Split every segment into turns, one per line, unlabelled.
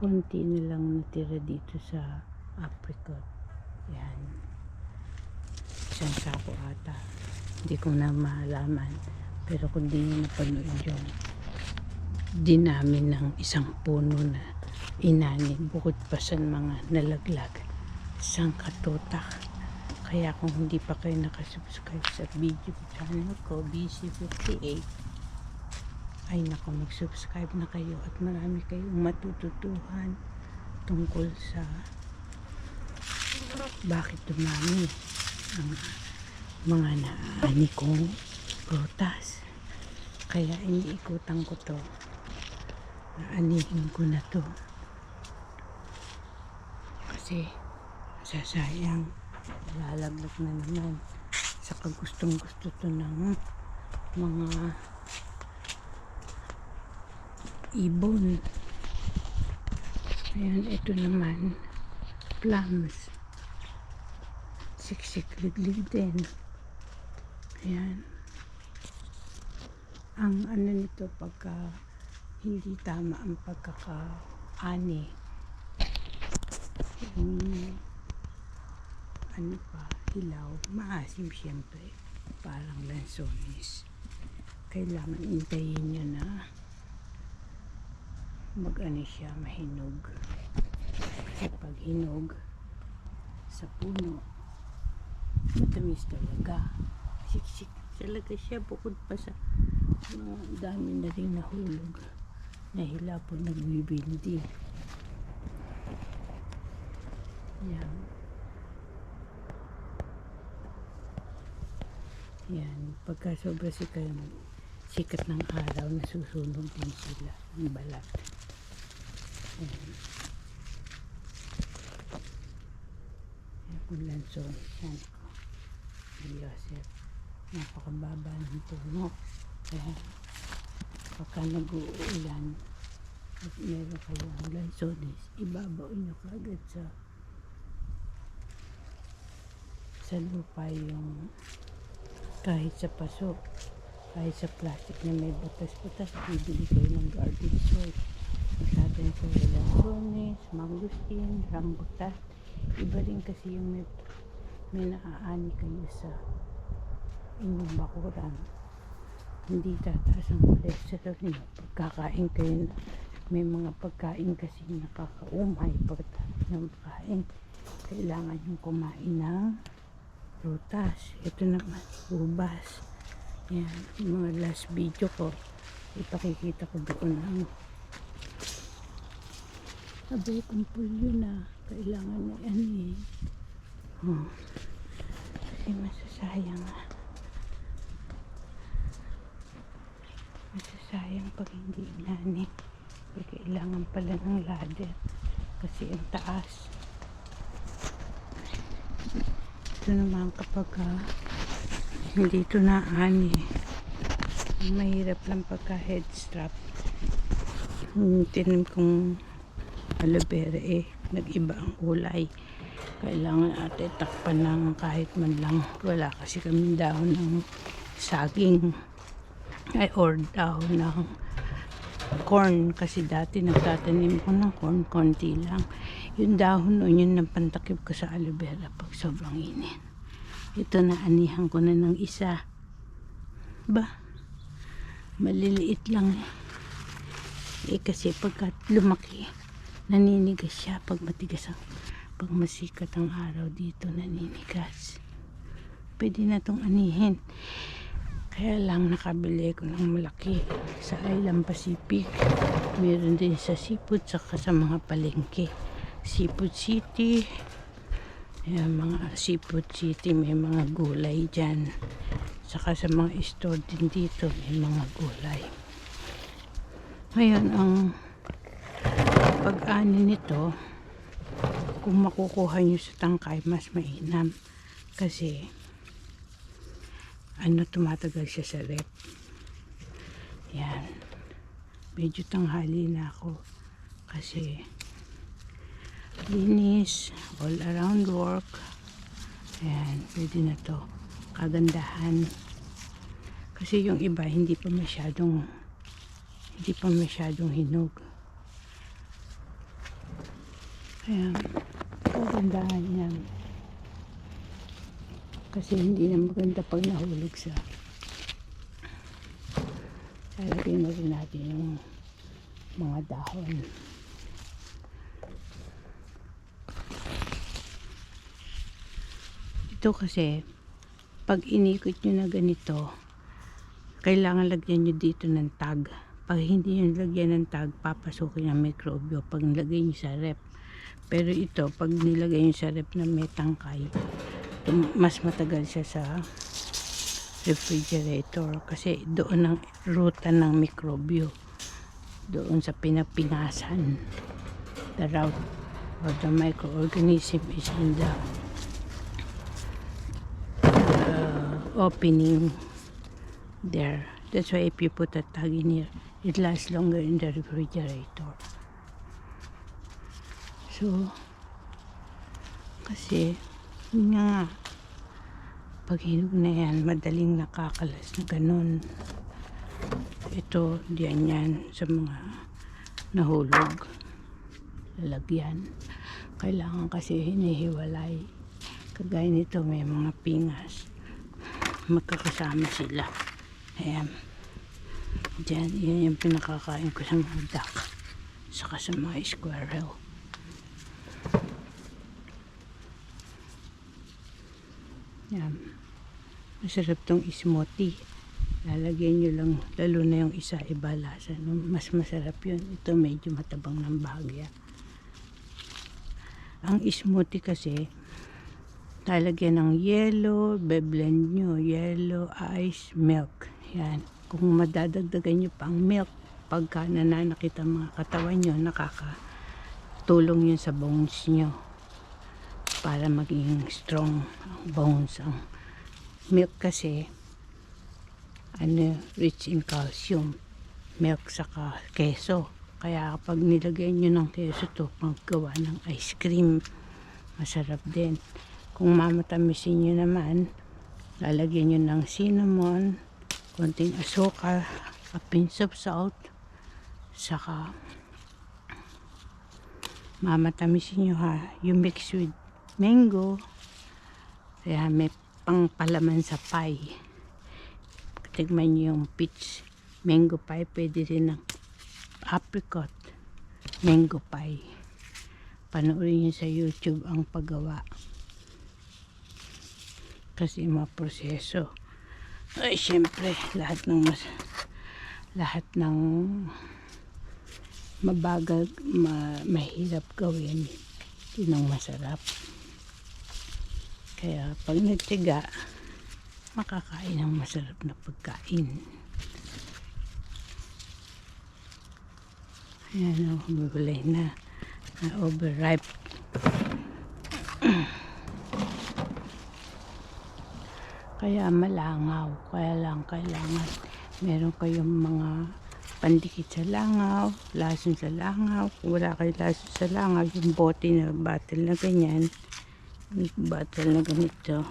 konti na lang natira dito sa apricot. Yan, isang sako ata, hindi ko na malaman, pero kung di nyo napanood yun, dinami ng isang puno na inanin, bukod pa sa mga nalaglag, isang katutak. Kaya kung hindi pa kayo nakasubscribe sa video channel ko, BC58, ay naka, mag-subscribe na kayo at marami kayong matututuhan tungkol sa bakit dumami ang mga naani kong prutas. Kaya iniikutan ko to, naanihin ko na to kasi sasayang, lalaglag na naman. Saka gustong gusto to ng mga ibon. Ayan, ito naman plums, siksik liglig din. Ayan, ang ano nito, pagka hindi tama ang pagkakaani, yung ano pa, hilaw, maasim syempre, parang lansones. Kailangan intayin nyo na mag-ano siya, mahinog. Kasi pag hinog sa puno, matamis talaga, siksik talaga siya, bukod pa sa dami na rin nahulog na hilapon nagbibindi. Yan. Yan, pagka sobra sikat ng araw, nasusunog din sila ng balat. Yan. Yan kung lanson. Yan ko. Joseph. Napakababa ng puno. Kaya pagka nag-uulan at meron kayong lansones, ibabaw nyo kagad sa lupa, yung kahit sa paso, kahit sa plastic na may butas-butas, bibili kayo ng garden soil. Natin ko lansones, mangustin, rambutan. Iba rin kasi yung may naaani kayo sa inyong bakuran. Hindi tataas ang cholesterol niyo pagkakain kayo. May mga pagkain kasi nakakaumay pagkatapos ng pagkain. Kailangan yung kumain ng prutas. Ito naman, ubas. Yan, yung mga last video ko, ipakikita ko doon ang abay kong pulyo na kailangan na ano eh. Kasi masasayang pag hindi inani. Kailangan pala ng ladder kasi ang taas. Ito naman kapag hindi ito naani, mahirap lang pagka head strap. Yung tinim kong aloe vera nag-iba ang kulay. Kailangan ate takpan ng kahit man lang. Wala kasi kami dahon ng saging or dahon ng corn, kasi dati nagtatanim ko ng corn, konti lang. Yung dahon nun, yun ang pantakip ko sa aloe vera pag sobrang init. Ito na, anihan ko na ng isa. Ba, maliliit lang kasi pagka lumaki, naninigas siya. Pag matigas pag masikat ang araw dito, naninigas. Pwede na tong anihin. Kaya lang nakabili ko ng malaki sa Island Pacific. Meron din sa Seafood, saka sa mga palengke. Seafood City. Ayan, mga Seafood City, may mga gulay dyan. Saka sa mga store din dito, may mga gulay. Ngayon, ang pag-ani nito, kung makukuha nyo sa tangkay, mas mainam. Kasi tumatagal siya sa rep. Yan. Medyo tanghali na ako kasi linis, all around work. Ayan, pwede na to. Kagandahan. Kasi yung iba hindi pa masyadong hinog. Ayan. Kagandahan yan. Kasi hindi na maganda pag nahulog siya. Lalagyan na rin natin yung mga dahon. Ito kasi, pag inikot nyo na ganito, kailangan lagyan nyo dito ng tag. Pag hindi nyo lagyan ng tag, papasukin ang mikrobyo pag nilagay nyo sa rep. Pero ito, pag nilagay nyo sa rep na may tangkay, mas matagal siya sa refrigerator kasi doon ang ruta ng mikrobyo, doon sa pinapingasan. The route of the microorganism is in the opening there. That's why if you put a tag in here, it lasts longer in the refrigerator. So kasi yun nga, pag hinog na yan, madaling nakakalas na ganun. Ito, diyan yan sa mga nahulog. Lalagyan. Kailangan kasi hinihiwalay. Kagaya nito, may mga pingas. Magkakasama sila. Ayan. Diyan, yan yung pinakakain ko sa mga duck. Saka sa mga squirrel. Yan. Masarap tong smoothie. Lalagyan nyo lang, lalo na yung isa, iba lasa. Mas masarap yun. Ito medyo matabang ng bahagya. Ang smoothie kasi, lalagyan ng yellow, beblend nyo, yellow, ice, milk. Yan. Kung madadagdagan nyo pang milk, pagka nananakit ang mga katawan nyo, nakakatulong yun sa bones nyo. Para maging strong ang bones. Ang milk kasi rich in calcium. Milk saka keso. Kaya kapag nilagay nyo ng keso to, paggawa ng ice cream, masarap din. Kung mamatamisin nyo naman, lalagyan nyo ng cinnamon, konting asukal, a pinch of salt, saka mamatamisin nyo ha, you mix with mango. Kaya may pangpalaman sa pie. Tignan nyo yung peach mango pie. Pwede rin ng apricot mango pie. Panoorin nyo sa YouTube ang paggawa. Kasi maproseso. Ay, syempre, lahat ng mabagal, mahirap gawin. Yun ang masarap. Kaya pag nagtiga, makakain ng masarap na pagkain. Ayan o, bubulay na. Overripe. Kaya malangaw. Kaya lang kailangan meron kayong mga pandikit sa langaw, lason sa langaw. Kung wala kayo lason sa langaw, yung bote na bottle na ganyan, bottle na ganito,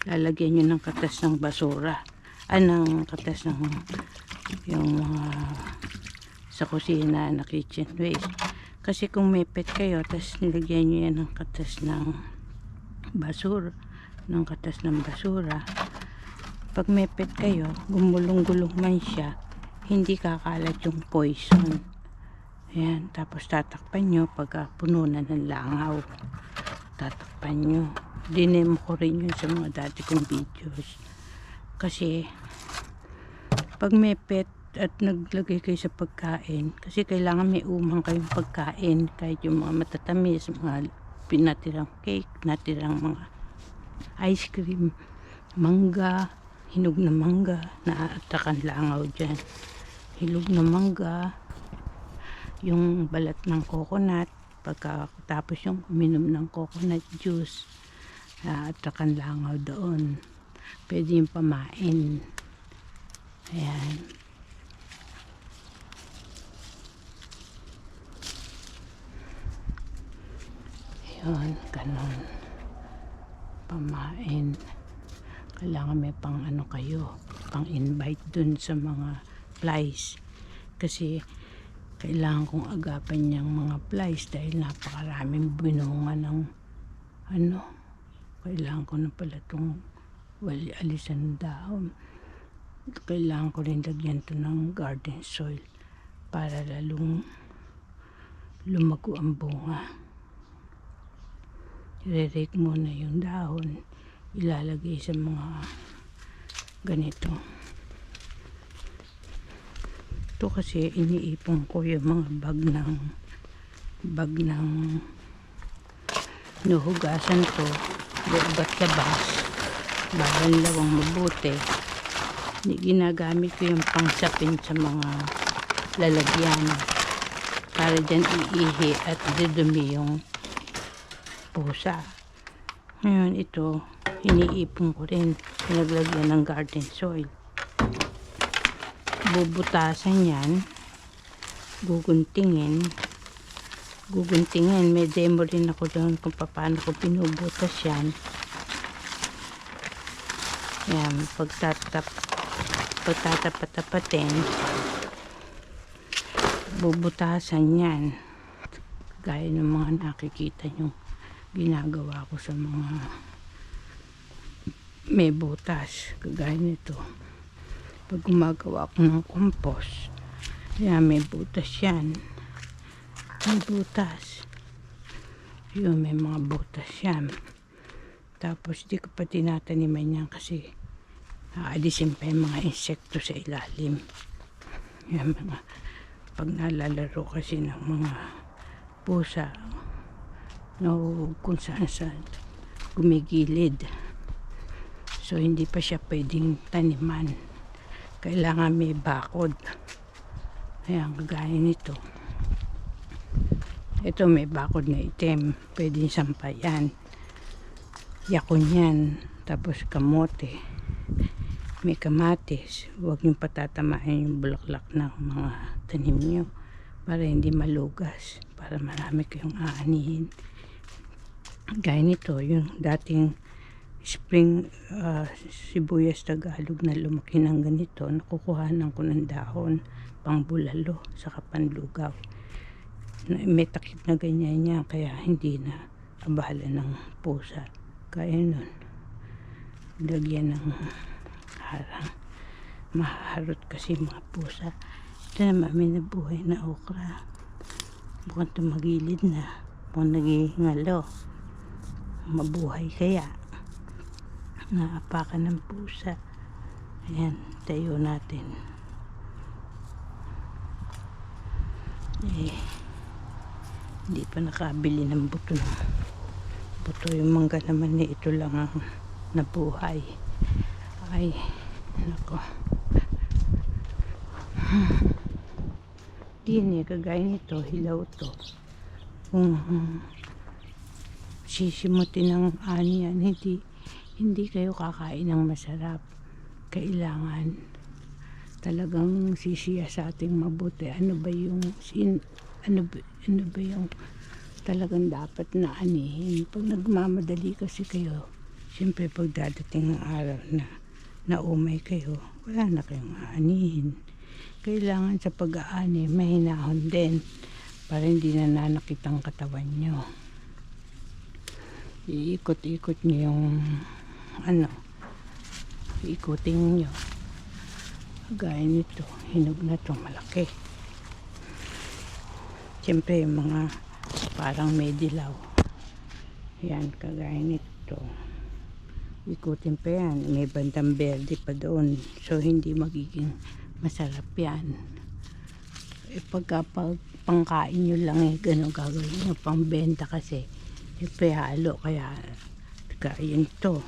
lalagyan nyo ng katas ng basura. Ng katas ng yung mga sa kusina na kitchen waste. Kasi kung may pet kayo, tapos nilagyan nyo yan ng katas ng basura, pag may pet kayo, gumulong-gulong man siya, hindi kakalat yung poison. Ayan, tapos tatakpan nyo pagka puno na ng langaw. Tatakpan nyo. Dinem ko rin yun sa mga dati kong videos. Kasi pag may pet at naglagay kayo sa pagkain, kasi kailangan may umang kayong pagkain, kahit yung mga matatamis, mga pinatirang cake, natirang mga ice cream, mangga, hinog na mangga, naatakan langaw dyan. Hinog na mangga, yung balat ng coconut, pagkatapos yung uminom ng coconut juice, naatakan langaw doon. Pwede yung pamain. Ayan. Ayan, ganon. Pamain. Kailangan may pang ano kayo, pang invite dun sa mga flies. Kasi kailangan kong agapan niyang mga flies dahil napakaraming binunga ng ano. Kailangan ko na pala itong alisan ng dahon. Kailangan ko rin lagyan ito ng garden soil para lalong lumago ang bunga. I-rake muna yung dahon, ilalagay sa mga ganito. Ito kasi iniipon ko yung mga bag ng nuhugasan ko, loob at labas, babanlawang mabuti. Ginagamit ko yung pangsapin sa mga lalagyan para dyan iihi at dudumi yung pusa. Ngayon ito, iniipon ko rin, pinaglagyan ng garden soil. Bubutasan yan, guguntingin. May demo rin ako doon kung paano ko pinubutas yan. Yan, pagtatapat-tapatin, bubutasan yan. Gaya ng mga nakikita nyo ginagawa ko sa mga may butas. Kagaya nito. Pag gumagawa ko ng compost, yan, may butas yan. May butas. Yun, may mga butas yan. Tapos, di ko pa tinataniman yan kasi aalisin pa yung mga insekto sa ilalim. Yan, pag nalalaro kasi ng mga pusa, no, kung saan gumigilid. So, hindi pa siya pwedeng taniman. Kailangan may bakod. Ayan, kagaya nito. Ito may bakod na itim. Pwedeng sampayan. Yakon yan. Tapos kamote. May kamatis. Huwag niyong patatamain yung bulaklak ng mga tanim niyo para hindi malugas. Para marami kayong aanihin. Gaya nito, yung dating spring sibuyas Tagalog na lumaki ng ganito, nakukuhanan ko ng dahon pang bulalo saka panlugaw. May takip na ganyan niya kaya hindi na abala ng pusa. Kaya nun, lagyan ng harang. Maharot kasi mga pusa. Ito naman may nabuhay na okra. Mukhang tumagilid na. Mukhang nagihingalo. Mabuhay kaya. Naapakan ng pusa. Ayan, tayo natin. Hindi pa nakabili ng buto yung mangga naman na ito lang ang nabuhay. Ay, nako. Hindi kagaya nito, hilaw to. Kung sisimutin ng ani yan, hindi kayo kakain ng masarap. Kailangan talagang sisiya sa ating mabuti. Ano ba yung talagang dapat na anihin. Pag nagmamadali kasi kayo, siyempre pag dadating ng araw na naumay kayo, wala na kayong aanihin. Kailangan sa pag-aani, mahinahon din para hindi nananakit ang katawan nyo. Iikot-ikot nyo yung ikutin nyo. Gaya nito, hinog na to, malaki. Siyempre yung mga parang may dilaw. Yan, kagaya nito. Ikutin pa yan. May bandang berde pa doon. So, hindi magiging masarap yan. Pagka pangkain nyo lang gano'n gagawin nyo. Pangbenta kasi. Siyempre halo. Kaya, kain to.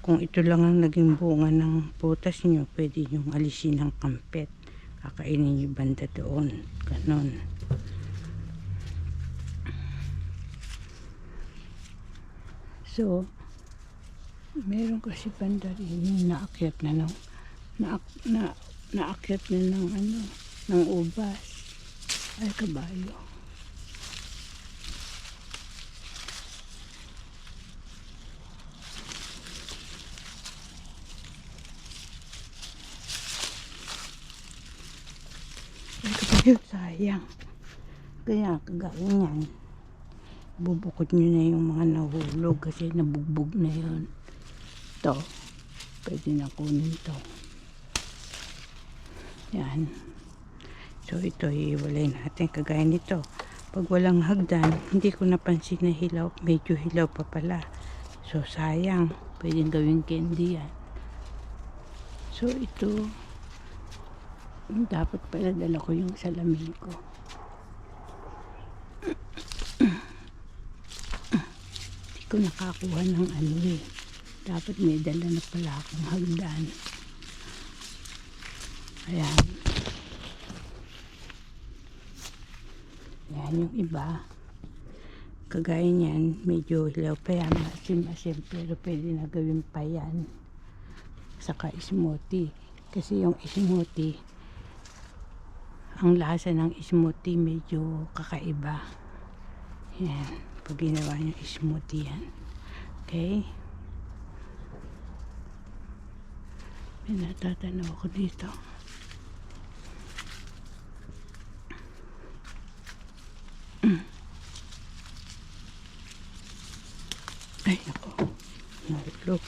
Kung ito lang ang naging bunga ng putas nyo, pwede nyo alisin ng kampet. Kakainin nyo banda doon. Ganon. So, meron kasi banda rin yung naakyat na naakyat na ng ubas. Ay, kabayo. Ay, kabayo, sayang. sayang. Kaya kagaya niyan, bubukod nyo na yung mga nahulog kasi nabugbog na yun. Ito, pwede na kunin to. Yan. So ito, iiwalay natin kagaya nito. Pag walang hagdan, hindi ko napansin na hilaw. Medyo hilaw pa pala. So sayang, pwedeng gawing candy yan. So ito, dapat pala dala ko yung salamin ko. Hindi ko nakakuha ng ano eh. Dapat may dala na pala akong hagdan. Ayan. Ayan yung iba. Kagaya niyan, medyo hilaw pa yan. Masim-masim, pero pwede na gawin pa yan. Saka smoothie. Kasi yung smoothie, ang lasa ng smoothie medyo kakaiba. Yan. Pag ginawa nyo smoothie yan. Okay? May natatanaw ako dito. Ay, ako. Nahulog.